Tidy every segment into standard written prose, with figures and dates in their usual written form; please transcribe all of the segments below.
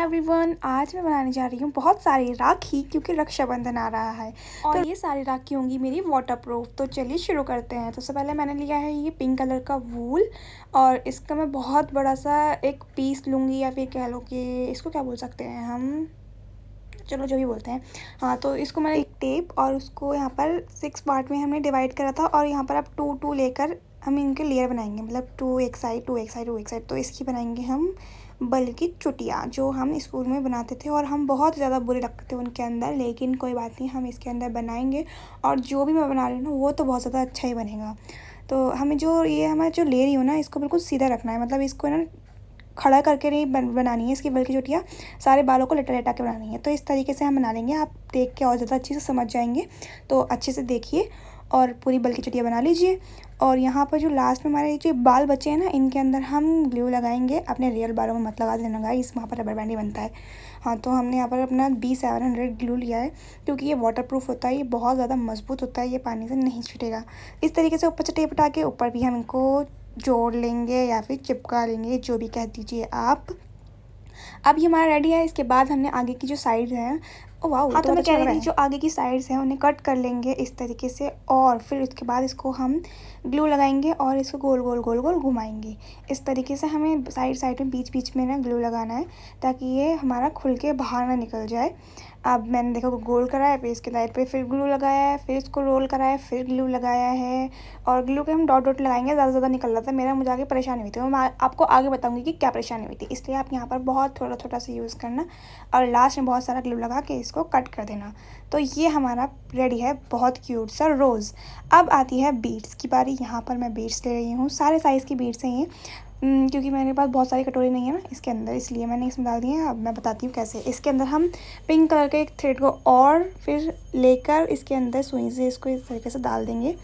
Everyone, आज मैं बनाने जा रही हूँ बहुत सारी राखी क्योंकि रक्षाबंधन आ रहा है और ये सारी राखी होंगी मेरी वाटरप्रूफ। तो चलिए शुरू करते हैं। तो सबसे पहले मैंने लिया है ये पिंक कलर का वूल और इसका मैं बहुत बड़ा सा एक पीस लूँगी, या फिर कह लो कि इसको क्या बोल सकते हैं हम, चलो जो भी बोलते हैं। हाँ, तो इसको मैंने एक टेप और उसको यहाँ पर 6 पार्ट में हमने डिवाइड करा था और यहाँ पर अब 2 लेकर हम इनके लेयर बनाएंगे, मतलब 2 एक साइड 2 एक साइड 2 एक साइड। तो इसकी बनाएंगे हम बल की चुटिया, जो हम स्कूल में बनाते थे और हम बहुत ज़्यादा बुरे लगते थे उनके अंदर, लेकिन कोई बात नहीं, हम इसके अंदर बनाएंगे और जो भी मैं बना रही हूँ ना वो तो बहुत ज़्यादा अच्छा ही बनेगा। तो हमें जो ये हमारा जो ले रही हूँ ना, इसको बिल्कुल सीधा रखना है, मतलब इसको ना खड़ा करके नहीं बनानी है। इसकी बल्कि चुटिया सारे बालों को लटा लटा के बनानी है। तो इस तरीके से हम बना लेंगे, आप देख के और ज़्यादा अच्छे से समझ जाएंगे। तो अच्छे से देखिए और पूरी बल की चुटिया बना लीजिए। और यहाँ पर जो लास्ट में हमारे जो बाल बचे हैं ना, इनके अंदर हम ग्लू लगाएंगे। अपने रियल बालों में मत लगा देना गाइस, वहाँ पर रबर बैंड ही बनता है। हाँ, तो हमने यहाँ पर अपना B700 ग्लू लिया है क्योंकि ये वाटरप्रूफ होता है, ये बहुत ज़्यादा मजबूत होता है, ये पानी से नहीं छूटेगा। इस तरीके से ऊपर से टेप हटा के ऊपर भी हम इनको जोड़ लेंगे या फिर चिपका लेंगे, जो भी कह दीजिए आप। अब ये हमारा रेडी है। इसके बाद हमने आगे की जो साइड है, ओ वाह, हाँ, तो मैं कह रही थी जो आगे की साइड्स हैं उन्हें कट कर लेंगे इस तरीके से, और फिर उसके बाद इसको हम ग्लू लगाएंगे और इसको गोल गोल गोल गोल घुमाएंगे। इस तरीके से हमें साइड साइड में बीच बीच में ना ग्लू लगाना है ताकि ये हमारा खुल के बाहर ना निकल जाए। अब मैंने देखो गोल कराया, फिर इसके साइड पे फिर ग्लू लगाया है, फिर इसको रोल कराया, फिर ग्लू लगाया है और ग्लू के हम डॉट डॉट लगाएंगे। ज़्यादा नहीं कर रहा था मेरा, मुझे आगे परेशानी हुई थी। मैं आपको आगे बताऊंगी कि क्या परेशानी हुई थी, इसलिए आप यहाँ पर बहुत थोड़ा थोड़ा सा यूज़ करना और लास्ट में बहुत सारा ग्लू लगा के इसको कट कर देना। तो ये हमारा रेडी है बहुत क्यूट सा रोज़। अब आती है बीड्स की बारी। यहाँ पर मैं बीड्स ले रही हूँ, सारे साइज़ की बीड्स हैं ये, क्योंकि मेरे पास बहुत सारी कटोरी नहीं है ना इसके अंदर, इसलिए मैंने इसमें डाल दिए हैं। अब मैं बताती हूँ कैसे। इसके अंदर हम पिंक कलर के एक थ्रेड को और फिर लेकर इसके अंदर सुई से इसको इस तरीके से डाल देंगे।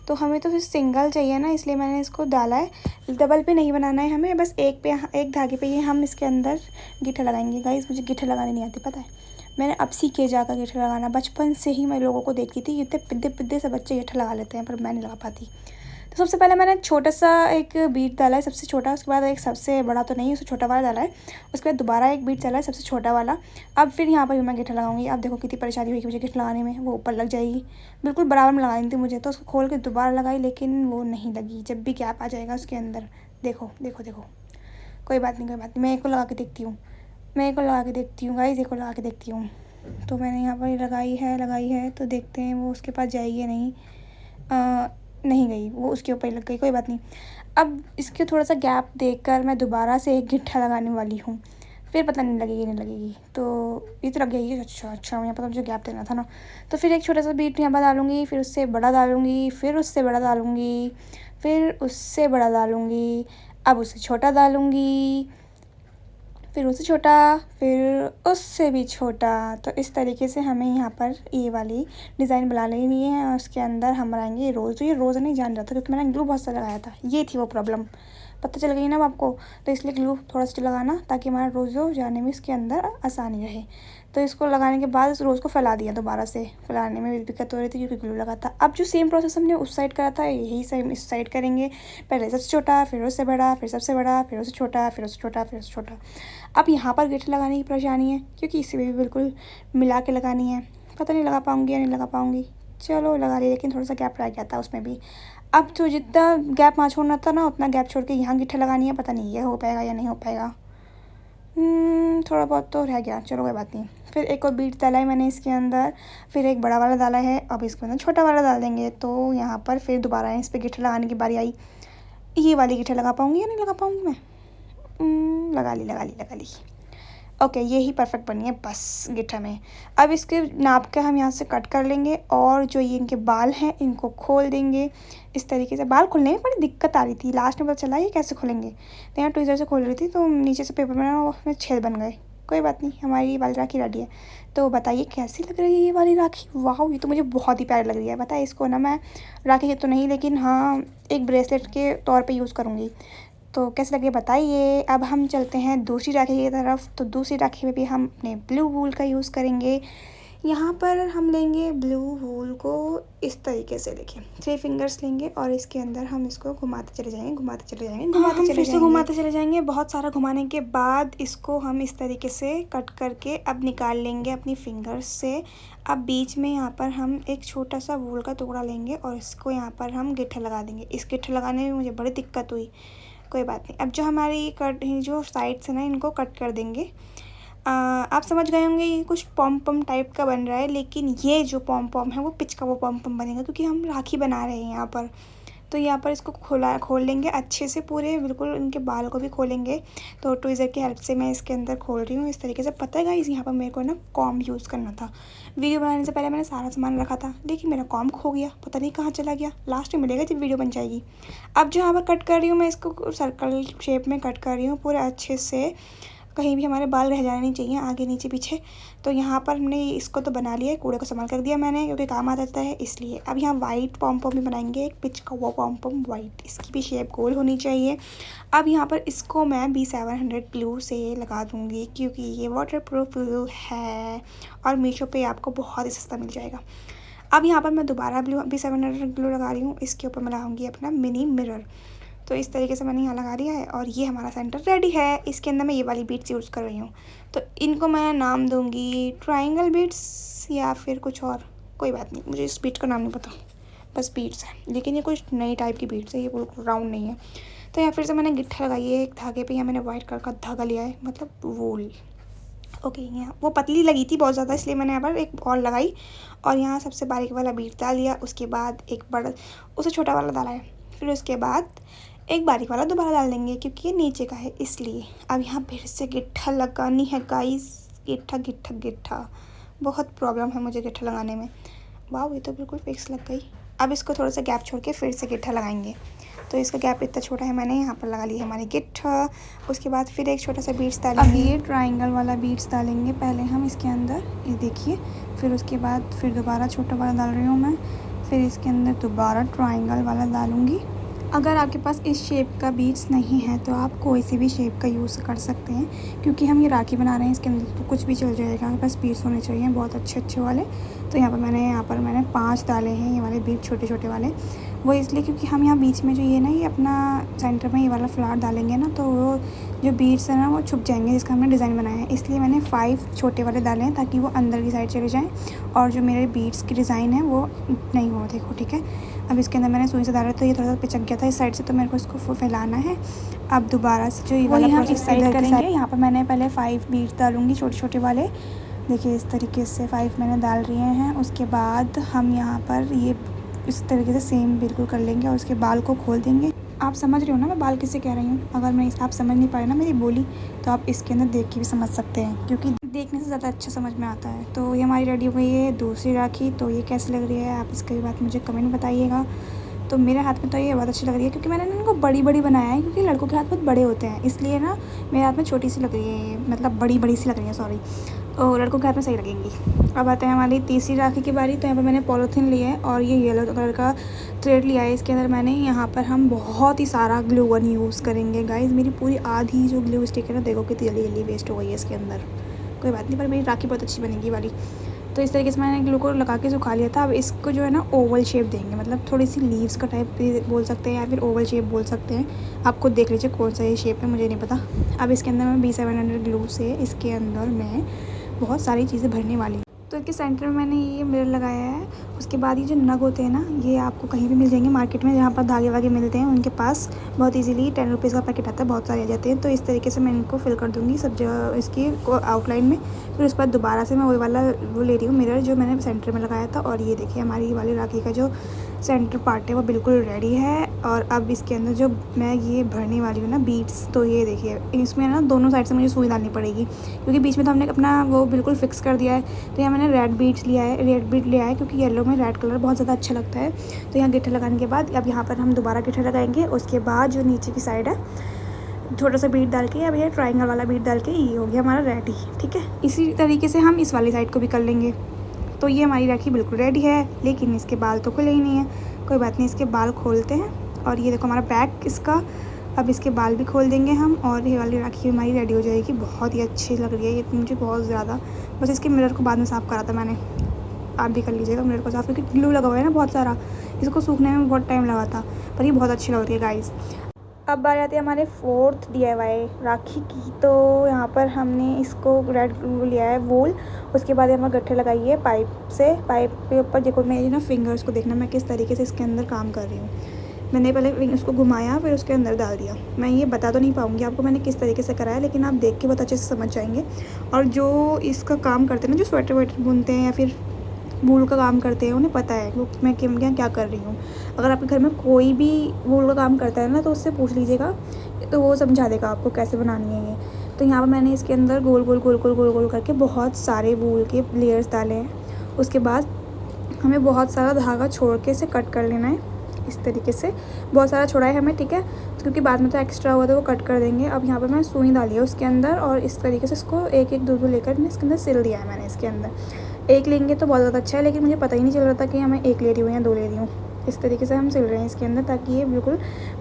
तो हमें तो फिर सिंगल चाहिए ना, इसलिए मैंने इसको डाला है। डबल पे नहीं बनाना है हमें, बस एक धागे पे ही हम इसके अंदर गिट्ठा लगाएंगे। गाइस, मुझे गिट्ठा लगाने नहीं आती, पता है, मैंने अब सीखे जाकर गिट्ठा लगाना। बचपन से ही मैं लोगों को देखती थी, इतने पिद्दे पिद्दे से बच्चे गिट्ठा लगा लेते हैं, पर मैं नहीं लगा पाती। तो सबसे पहले मैंने छोटा सा एक बीट डाला है, सबसे छोटा, उसके बाद एक सबसे बड़ा तो नहीं, उससे छोटा वाला डाला है, उसके बाद दोबारा एक बीट डाला है, सबसे छोटा वाला। अब फिर यहाँ पर भी मैं गिट्ठा लगाऊंगी। अब देखो कितनी परेशानी हुई कि मुझे गिट्ठा लगाने में, वो ऊपर लग जाएगी, बिल्कुल बराबर में लगानी थी मुझे, तो उसको खोल के दोबारा लगाई, लेकिन वो नहीं लगी। जब भी गैप आ जाएगा उसके अंदर, देखो देखो देखो, कोई बात नहीं कोई बात नहीं, मैं एक को लगा के देखती हूँ, मैं एक को लगा के देखती हूँ गाइस, एक को लगा के देखती हूँ। तो मैंने यहाँ पर लगाई है, तो देखते हैं वो उसके पास जाएगी या नहीं। नहीं गई, वो उसके ऊपर ही लग गई, कोई बात नहीं। अब इसके थोड़ा सा गैप देखकर मैं दोबारा से एक गिट्ठा लगाने वाली हूँ, फिर पता नहीं लगेगी नहीं लगेगी। तो ये तो लग गई। अच्छा अच्छा, यहाँ पर मुझे गैप देना था ना। तो फिर एक छोटा सा बीट यहाँ पर डालूँगी, फिर उससे बड़ा डालूँगी, फिर उससे बड़ा डालूँगी, फिर उससे बड़ा डालूँगी, अब उससे छोटा डालूँगी, फिर उससे छोटा, फिर उससे भी छोटा। तो इस तरीके से हमें यहाँ पर ये वाली डिज़ाइन बना लेनी है और उसके अंदर हम बनाएंगे रोज़। तो ये रोज़ नहीं जान रहा था क्योंकि मैंने ग्लू बहुत सा लगाया था, ये थी वो प्रॉब्लम, पता चल गई ना अब आपको। तो इसलिए ग्लू थोड़ा सा लगाना ताकि हमारा रोज़ जाने में इसके अंदर आसानी रहे। तो इसको लगाने के बाद इस रोज़ को फैला दिया, दोबारा से फैलाने में भी दिक्कत हो रही थी क्योंकि ग्लू लगा था। अब जो सेम प्रोसेस हमने उस साइड करा था, यही सेम इस साइड करेंगे। पहले सबसे छोटा, फिर उससे बड़ा, फिर सबसे बड़ा, फिर उससे छोटा, फिर उससे छोटा, फिर उससे छोटा। अब यहाँ पर गिट्टी लगाने की परेशानी है क्योंकि इसी में भी बिल्कुल मिला के लगानी है। पता नहीं लगा पाऊँगी या नहीं लगा पाऊँगी, चलो लगा ली, लेकिन थोड़ा सा गैप रह गया था उसमें भी। अब तो जितना गैप वहाँ छोड़ना था ना, उतना गैप छोड़ के यहाँ गिट्टी लगानी है। पता नहीं ये हो पाएगा या नहीं हो पाएगा, थोड़ा बहुत तो रह गया, चलो कोई बात नहीं। फिर एक और बीट डाला है मैंने इसके अंदर, फिर एक बड़ा वाला डाला है, अब इसके अंदर छोटा वाला डाल देंगे। तो यहाँ पर फिर दोबारा इस पर गिट्टी लगाने की बारी आई। ये वाली गिट्टी लगा पाऊँगी या नहीं लगा पाऊँगी मैं, लगा ली। ओके, ये ही परफेक्ट बनी है बस गिट्ठा में। अब इसके नाप के हम यहाँ से कट कर लेंगे और जो ये इनके बाल हैं इनको खोल देंगे इस तरीके से। बाल खोलने में बड़ी दिक्कत आ रही थी, लास्ट में पता चला ये कैसे खोलेंगे। तो यहाँ ट्विज़र से खोल रही थी तो नीचे से पेपर में ना उसमें छेद बन गए। कोई बात नहीं, हमारी ये वाली राखी रेडी है। तो बताइए कैसी लग रही है ये वाली राखी। वाह, ये तो मुझे बहुत ही प्यारी लग रही है। बताइए, इसको ना मैं राखी के तो नहीं, लेकिन हाँ एक ब्रेसलेट के तौर पे यूज़ करूँगी। तो कैसे लगे बताइए। अब हम चलते हैं दूसरी राखी की तरफ। तो दूसरी राखी में भी हम अपने ब्लू वूल का यूज़ करेंगे। यहाँ पर हम लेंगे ब्लू वूल को इस तरीके से, देखिए 3 फिंगर्स लेंगे और इसके अंदर हम इसको घुमाते चले जाएंगे, घुमाते चले जाएंगे, घुमाते चले जाएंगे। बहुत सारा घुमाने के बाद इसको हम इस तरीके से कट करके अब निकाल लेंगे अपनी फिंगर्स से। अब बीच में यहाँ पर हम एक छोटा सा वूल का टुकड़ा लेंगे और इसको यहाँ पर हम गिट्ठा लगा देंगे। इस गिट्ठा लगाने में मुझे बड़ी दिक्कत हुई, कोई बात नहीं। अब जो हमारी कट जो साइड से ना इनको कट कर देंगे। आप समझ गए होंगे ये कुछ पॉम पॉम टाइप का बन रहा है, लेकिन ये जो पॉम पॉम है वो पिच का वो पॉम पॉम बनेगा, क्योंकि हम राखी बना रहे हैं यहाँ पर। तो यहाँ पर इसको खोल लेंगे अच्छे से, पूरे बिल्कुल इनके बाल को भी खोलेंगे। तो ट्विज़र की हेल्प से मैं इसके अंदर खोल रही हूँ इस तरीके से। पता है गाइस, यहाँ पर मेरे को ना कॉम्ब यूज़ करना था। वीडियो बनाने से पहले मैंने सारा सामान रखा था, लेकिन मेरा कॉम्ब खो गया, पता नहीं कहाँ चला गया। लास्ट में मिलेगा जब वीडियो बन जाएगी। अब जो यहाँ पर कट कर रही हूँ मैं, इसको सर्कल शेप में कट कर रही हूँ पूरे अच्छे से, कहीं भी हमारे बाल रह जाने नहीं चाहिए आगे नीचे पीछे। तो यहाँ पर हमने इसको तो बना लिया है, कूड़े को संभाल कर दिया मैंने, क्योंकि काम आ जाता है इसलिए। अब यहाँ वाइट पॉम पॉम भी बनाएंगे, एक पिच का वो पॉम पॉम वाइट, इसकी भी शेप गोल होनी चाहिए। अब यहाँ पर इसको मैं B700 ग्लू से लगा दूँगी, क्योंकि ये वाटर प्रूफ ग्लू है और मीशो पे आपको बहुत ही सस्ता मिल जाएगा। अब यहाँ पर मैं दोबारा B700 ग्लू लगा रही हूँ, इसके ऊपर मैं लगाऊँगी अपना मिनी मिरर। तो इस तरीके से मैंने यहाँ लगा दिया है और ये हमारा सेंटर रेडी है। इसके अंदर मैं ये वाली बीट्स यूज़ कर रही हूँ, तो इनको मैं नाम दूँगी ट्रायंगल बीट्स या फिर कुछ और, कोई बात नहीं, मुझे इस बीट का नाम नहीं पता, बस बीट्स है। लेकिन ये कुछ नई टाइप की बीट्स है, ये बिल्कुल राउंड नहीं है। तो यहाँ फिर से मैंने गिट्ठा लगाई है एक धागे पे, यहाँ मैंने वाइट कलर का धागा लिया है, मतलब वूल। ओके, यहाँ वो पतली लगी थी बहुत ज़्यादा, इसलिए मैंने यहाँ पर एक और लगाई और यहाँ सबसे बारीक वाला बीट डाल दिया। उसके बाद एक बड़ा, उससे छोटा वाला डाला है, फिर उसके बाद एक बारीक वाला दोबारा डाल देंगे, क्योंकि ये नीचे का है इसलिए। अब यहाँ फिर से गिट्ठा लगानी है गाइस, गिट्ठा गिट्ठा गिट्ठा, बहुत प्रॉब्लम है मुझे गिट्ठा लगाने में। वाह, ये तो बिल्कुल फिक्स लग गई। अब इसको थोड़ा सा गैप छोड़ के फिर से गिट्ठा लगाएंगे। तो इसका गैप इतना छोटा है, मैंने यहाँ पर लगा ली है हमारी गिट्ठा। उसके बाद फिर एक छोटा सा बीट्स डालेंगे। अब ये ट्रायंगल वाला बीट्स डालेंगे पहले हम इसके अंदर, ये देखिए। फिर उसके बाद फिर दोबारा छोटा वाला डाल रही हूँ मैं, फिर इसके अंदर दोबारा ट्रायंगल वाला डालूँगी। अगर आपके पास इस शेप का बीट्स नहीं है तो आप कोई सी भी शेप का यूज़ कर सकते हैं, क्योंकि हम ये राखी बना रहे हैं, इसके अंदर तो कुछ भी चल जाएगा। बस बीट्स होने चाहिए बहुत अच्छे वाले। तो यहाँ पर मैंने 5 डाले हैं ये वाले बीट, छोटे छोटे वाले। वो इसलिए क्योंकि हम यहाँ बीच में जो ये ना, ये अपना सेंटर में ये वाला फ्लावर डालेंगे ना, तो वो जो बीट्स है ना वो छुप जाएंगे, जिसका हमने डिज़ाइन बनाया है। इसलिए मैंने 5 छोटे वाले डाले हैं, ताकि वो अंदर की साइड चले जाएँ और जो मेरे बीट्स की डिज़ाइन है वो नहीं हो, देखो ठीक है। अब इसके अंदर मैंने सुई से डाला, तो ये थोड़ा सा पिचक गया था इस साइड से, तो मेरे को इसको फैलाना है। अब दोबारा से जो ये वाला प्रोसेस साइड करेंगे, यहाँ पर मैंने पहले 5 बीट्स डालूँगी छोटे छोटे वाले, देखिए इस तरीके से 5 मैंने डाल रहे हैं। उसके बाद हम यहाँ पर ये इस तरीके से सेम बिल्कुल कर लेंगे और उसके बाल को खोल देंगे। आप समझ रहे हो ना मैं बाल किससे कह रही हूँ? अगर मैं आप समझ नहीं पाए ना मेरी बोली, तो आप इसके अंदर देख के भी समझ सकते हैं, क्योंकि देखने से ज़्यादा अच्छा समझ में आता है। तो ये हमारी रेडी हो गई है दूसरी राखी। तो ये कैसी लग रही है, आप इसकी बात मुझे कमेंट में बताइएगा। तो मेरे हाथ में तो ये बहुत अच्छी लग रही है, क्योंकि मैंने इनको बड़ी बड़ी बनाया है, क्योंकि लड़कों के हाथ बहुत बड़े होते हैं, इसलिए ना मेरे हाथ में छोटी सी लग रही है ये, मतलब बड़ी सी लग रही है, सॉरी। तो लड़कों के हाथ में सही लगेंगी। अब आते हैं हमारी तीसरी राखी की बारी। तो यहाँ पर मैंने पॉलीथीन लिया है और ये येलो कलर का थ्रेड लिया है। इसके अंदर मैंने यहाँ पर हम बहुत ही सारा ग्लू गन यूज़ करेंगे गाइस। मेरी पूरी आधी जो ग्लू स्टिक है ना, देखो कितनी जल्दी वेस्ट हो गई है इसके अंदर। कोई बात नहीं, पर मेरी राखी बहुत अच्छी बनेगी वाली। तो इस तरीके से मैंने ग्लू को लगा के सुखा लिया था। अब इसको जो है ना ओवल शेप देंगे, मतलब थोड़ी सी लीव्स का टाइप भी बोल सकते हैं या फिर ओवल शेप बोल सकते हैं। आप खुद देख लीजिए कौन सा ये शेप है, मुझे नहीं पता। अब इसके अंदर मैं B700 ग्लू से इसके अंदर मैं बहुत सारी चीज़ें भरने वाली। तो इसके सेंटर में मैंने ये मिरर लगाया है। उसके बाद ये जो नग होते हैं ना, ये आपको कहीं भी मिल जाएंगे मार्केट में, जहाँ पर धागे वागे मिलते हैं उनके पास बहुत इजीली 10 रुपीज़ का पैकेट आता है, बहुत सारे आ जाते हैं। तो इस तरीके से मैं इनको फिल कर दूँगी सब जगह इसकी आउटलाइन में। फिर उसके बाद दोबारा से मैं वही वाला वो ले रही हूँ मिरर जो मैंने सेंटर में लगाया था। और ये देखिए हमारी वाली राखी का जो सेंटर पार्ट है वो बिल्कुल रेडी है। और अब इसके अंदर जो मैं ये भरने वाली हूँ ना बीट्स, तो ये देखिए इसमें ना दोनों साइड से मुझे सुई डालनी पड़ेगी, क्योंकि बीच में तो हमने अपना वो बिल्कुल फिक्स कर दिया है। तो यहाँ मैंने रेड बीट लिया है, क्योंकि येलो में रेड कलर बहुत ज़्यादा अच्छा लगता है। तो यहाँ गिट्ठा लगाने के बाद अब यहाँ पर हम दोबारा गिट्ठा लगाएंगे। उसके बाद जो नीचे की साइड है छोटा सा बीट डाल के, अब ये ट्रायंगल वाला बीट डाल के ये हो गया हमारा रेडी, ठीक है। इसी तरीके से हम इस वाली साइड को भी कर लेंगे। तो ये हमारी राखी बिल्कुल रेडी है, लेकिन इसके बाल तो खुले ही नहीं है। कोई बात नहीं, इसके बाल खोलते हैं। और ये देखो हमारा बैक इसका, अब इसके बाल भी खोल देंगे हम और ये वाली राखी हमारी रेडी हो जाएगी। बहुत ही अच्छी लग रही है ये मुझे बहुत ज़्यादा। बस इसके मिरर को बाद में साफ़ करा था मैंने, आप भी कर लीजिएगा मिनट को साफ़, क्योंकि ग्लू लगा हुआ है ना बहुत सारा, इसको सूखने में बहुत टाइम लगा था, पर ये बहुत अच्छी लग रही है गाइस। अब बात आती है हमारे 4th DIY राखी की। तो यहाँ पर हमने इसको रेड ग्लू लिया है वूल, उसके बाद हमें गट्ठे लगाई है पाइप से। पाइप के ऊपर देखो मेरी ना फिंगर्स को देखना मैं किस तरीके से इसके अंदर काम कर रही हूँ। मैंने पहले उसको घुमाया, फिर उसके अंदर डाल दिया। मैं ये बता तो नहीं पाऊँगी आपको मैंने किस तरीके से कराया, लेकिन आप देख के बहुत अच्छे से समझ जाएंगे। और जो इसका काम करते हैं ना, जो स्वेटर वेटर बुनते हैं या फिर वूल का काम करते हैं, उन्हें पता है वो मैं क्या कर रही हूँ। अगर आपके घर में कोई भी वूल का काम करता है ना, तो उससे पूछ लीजिएगा, तो वो समझा देगा आपको कैसे बनानी है ये। तो यहाँ पर मैंने इसके अंदर गोल गोल गोल गोल गोल गोल करके बहुत सारे वूल के लेयर्स डाले हैं। उसके बाद हमें बहुत सारा धागा छोड़ के इसे कट कर लेना है इस तरीके से। बहुत सारा छोड़ा है हमें, ठीक है, क्योंकि बाद में तो एक्स्ट्रा हुआ तो वो कट कर देंगे। अब यहाँ पर मैं सुई डाली है उसके अंदर, और इस तरीके से इसको एक एक दो लेकर मैं इसके अंदर सिल दिया है मैंने। इसके अंदर एक लेंगे तो बहुत ज़्यादा अच्छा है, लेकिन मुझे पता ही नहीं चल रहा था कि हमें एक ले रही हूँ या 2 ले रही हूँ। इस तरीके से हम सिल रहे हैं इसके अंदर, ताकि ये बिल्कुल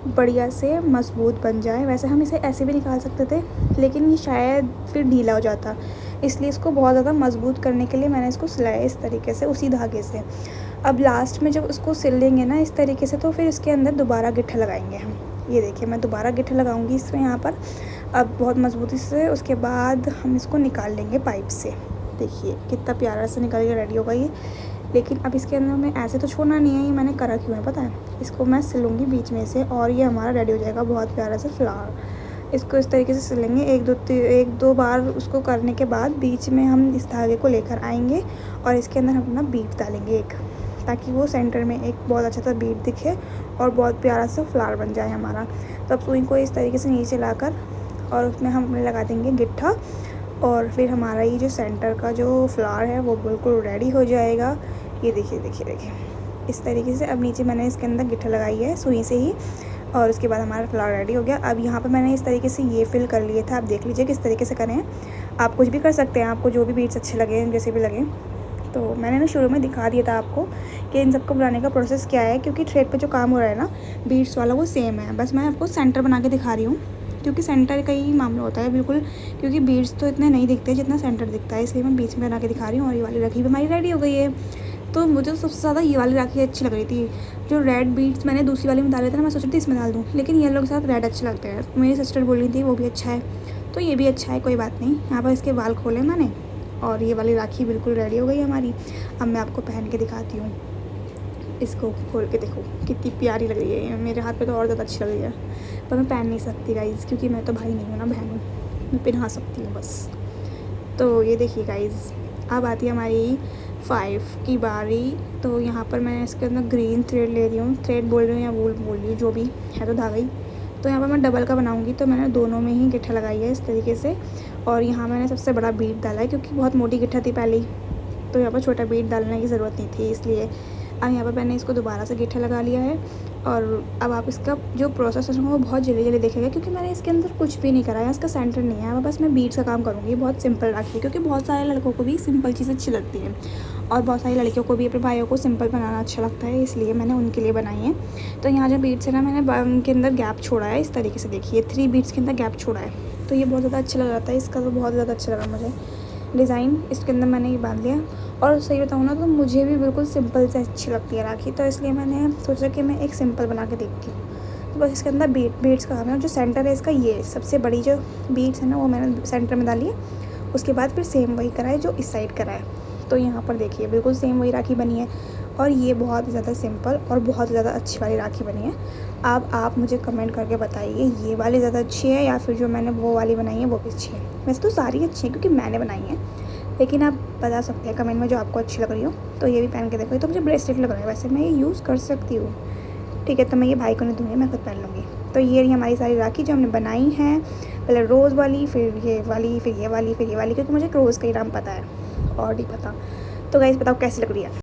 बढ़िया से मजबूत बन जाए। वैसे हम इसे ऐसे भी निकाल सकते थे, लेकिन ये शायद फिर ढीला हो जाता, इसलिए इसको बहुत ज़्यादा मजबूत करने के लिए मैंने इसको सिलाया इस तरीके से उसी धागे से। अब लास्ट में जब उसको सिल लेंगे ना इस तरीके से, तो फिर इसके अंदर दोबारा गिट्ठा लगाएंगे हम। ये देखिए मैं दोबारा गिट्ठा लगाऊंगी इसमें यहाँ पर, अब बहुत मजबूती से। उसके बाद हम इसको निकाल लेंगे पाइप से। देखिए कितना प्यारा से निकल के रेडी होगा ये। लेकिन अब इसके अंदर में ऐसे तो छोड़ना नहीं है, ये मैंने करा क्यों है पता है, इसको मैं सिलूँगी बीच में से, और ये हमारा रेडी हो जाएगा बहुत प्यारा सा फ्लावर। इसको इस तरीके से सिलेंगे एक दो बार। उसको करने के बाद बीच में हम इस धागे को लेकर आएंगे और इसके अंदर हम अपना बीट डालेंगे एक, ताकि वो सेंटर में एक बहुत अच्छा सा बीट दिखे और बहुत प्यारा सा फ्लावर बन जाए हमारा। तो अब सुई को इस तरीके से नीचे लाकर और उसमें हम लगा देंगे गिट्ठा, और फिर हमारा ये जो सेंटर का जो फ्लावर है वो बिल्कुल रेडी हो जाएगा। ये देखिए देखिए देखिए इस तरीके से। अब नीचे मैंने इसके अंदर गिट्ठा लगाई है सुई से ही, और उसके बाद हमारा फ्लावर रेडी हो गया। अब यहाँ पर मैंने इस तरीके से ये फिल कर लिए था, आप देख लीजिए किस तरीके से करें। आप कुछ भी कर सकते हैं, आपको जो भी बीट्स अच्छे लगे जैसे भी लगे। तो मैंने ना शुरू में दिखा दिया था आपको कि इन सबको बनाने का प्रोसेस क्या है, क्योंकि थ्रेड पे जो काम हो रहा है ना बीट्स वाला वो सेम है, बस मैं आपको सेंटर बना के दिखा रही हूँ, क्योंकि सेंटर का ही मामला होता है बिल्कुल, क्योंकि बीट्स तो इतने नहीं दिखते जितना सेंटर दिखता है, इसलिए मैं बीच में बना के दिखा रही हूँ। और ये वाली राखी भी हमारी रेडी हो गई है। तो मुझे सबसे ज़्यादा ये वाली राखी अच्छी लग रही थी। जो रेड बीट्स मैंने दूसरी वाली में डाले थे ना, मैं सोच रही थी इसमें डाल दूँ, लेकिन येलो के साथ रेड अच्छे लगते हैं। मेरी सिस्टर बोल रही थी वो भी अच्छा है, तो ये भी अच्छा है, कोई बात नहीं। यहाँ पर इसके बाल खोले मैंने, और ये वाली राखी बिल्कुल रेडी हो गई हमारी। अब मैं आपको पहन के दिखाती हूँ, इसको खोल के देखो कितनी प्यारी लग रही है। मेरे हाथ पे तो और ज़्यादा अच्छी लग रही है, पर मैं पहन नहीं सकती गाइज़, क्योंकि मैं तो भाई नहीं हूँ ना, बहन हूँ, मैं पहना सकती हूँ बस। तो ये देखिए गाइज़, अब आती है हमारी 5 की बारी। तो यहाँ पर मैं इसके अंदर ग्रीन थ्रेड ले रही हूँ, थ्रेड बोल रही हूँ या वूल बोल रही हूँ, जो भी है तो धागा ही। तो यहाँ पर मैं डबल का बनाऊँगी, तो मैंने दोनों में ही गिट्ठा लगाई है इस तरीके से। और यहाँ मैंने सबसे बड़ा बीट डाला है, क्योंकि बहुत मोटी गिट्ठा थी पहले ही, तो यहाँ पर छोटा बीट डालने की ज़रूरत नहीं थी, इसलिए। अब यहाँ पर मैंने इसको दोबारा से गिट्ठा लगा लिया है। और अब आप इसका जो प्रोसेस है वो बहुत जल्दी जल्दी देखेगा, क्योंकि मैंने इसके अंदर कुछ भी नहीं कराया, इसका सेंटर नहीं है। अब बस मैं बीट्स का काम करूँगी, बहुत सिंपल राखी, क्योंकि बहुत सारे लड़कों को भी सिंपल चीज़ें अच्छी लगती हैं, और बहुत सारी लड़कियों को भी अपने भाइयों को सिंपल बनाना अच्छा लगता है, इसलिए मैंने उनके लिए बनाई है। तो यहाँ जो बीट्स है ना, मैंने उनके अंदर गैप छोड़ा है इस तरीके से, देखिए 3 बीट्स के अंदर गैप छोड़ा है, तो ये बहुत ज़्यादा अच्छा लग रहा था इसका, तो बहुत ज़्यादा अच्छा लगा मुझे डिज़ाइन। इसके अंदर मैंने ये बांध लिया, और सही बताऊँ ना तो मुझे भी बिल्कुल सिंपल से अच्छी लगती है राखी, तो इसलिए मैंने सोचा कि मैं एक सिंपल बना के देखती हूँ। तो बस इसके अंदर बीट्स का काम है, और जो सेंटर है इसका, ये सबसे बड़ी जो बीट्स है ना वो मैंने सेंटर में डाली है। उसके बाद फिर सेम वही कराए जो इस साइड कराए। तो यहाँ पर देखिए बिल्कुल सेम वही राखी बनी है, और ये बहुत ज़्यादा सिंपल और बहुत ज़्यादा अच्छी वाली राखी बनी है। अब आप मुझे कमेंट करके बताइए ये वाली ज़्यादा अच्छी है या फिर जो मैंने वो वाली बनाई है वो भी अच्छी है। वैसे तो सारी अच्छी है क्योंकि मैंने बनाई है, लेकिन आप बता सकते हैं कमेंट में जो आपको अच्छी लग रही हो। तो ये भी पहन के देखो, ये तो मुझे ब्रेसलेट लग रहा है, वैसे मैं ये यूज़ कर सकती हूँ, ठीक है। तो मैं ये भाई को नहीं दूँगी, मैं खुद पहन लूँगी। तो ये रही हमारी सारी राखी जो हमने बनाई है, पहले रोज़ वाली, फिर ये वाली, फिर ये वाली, फिर ये वाली, क्योंकि मुझे रोज़ का ही नाम पता है और नहीं पता। तो गाइस बताओ कैसी लग रही है।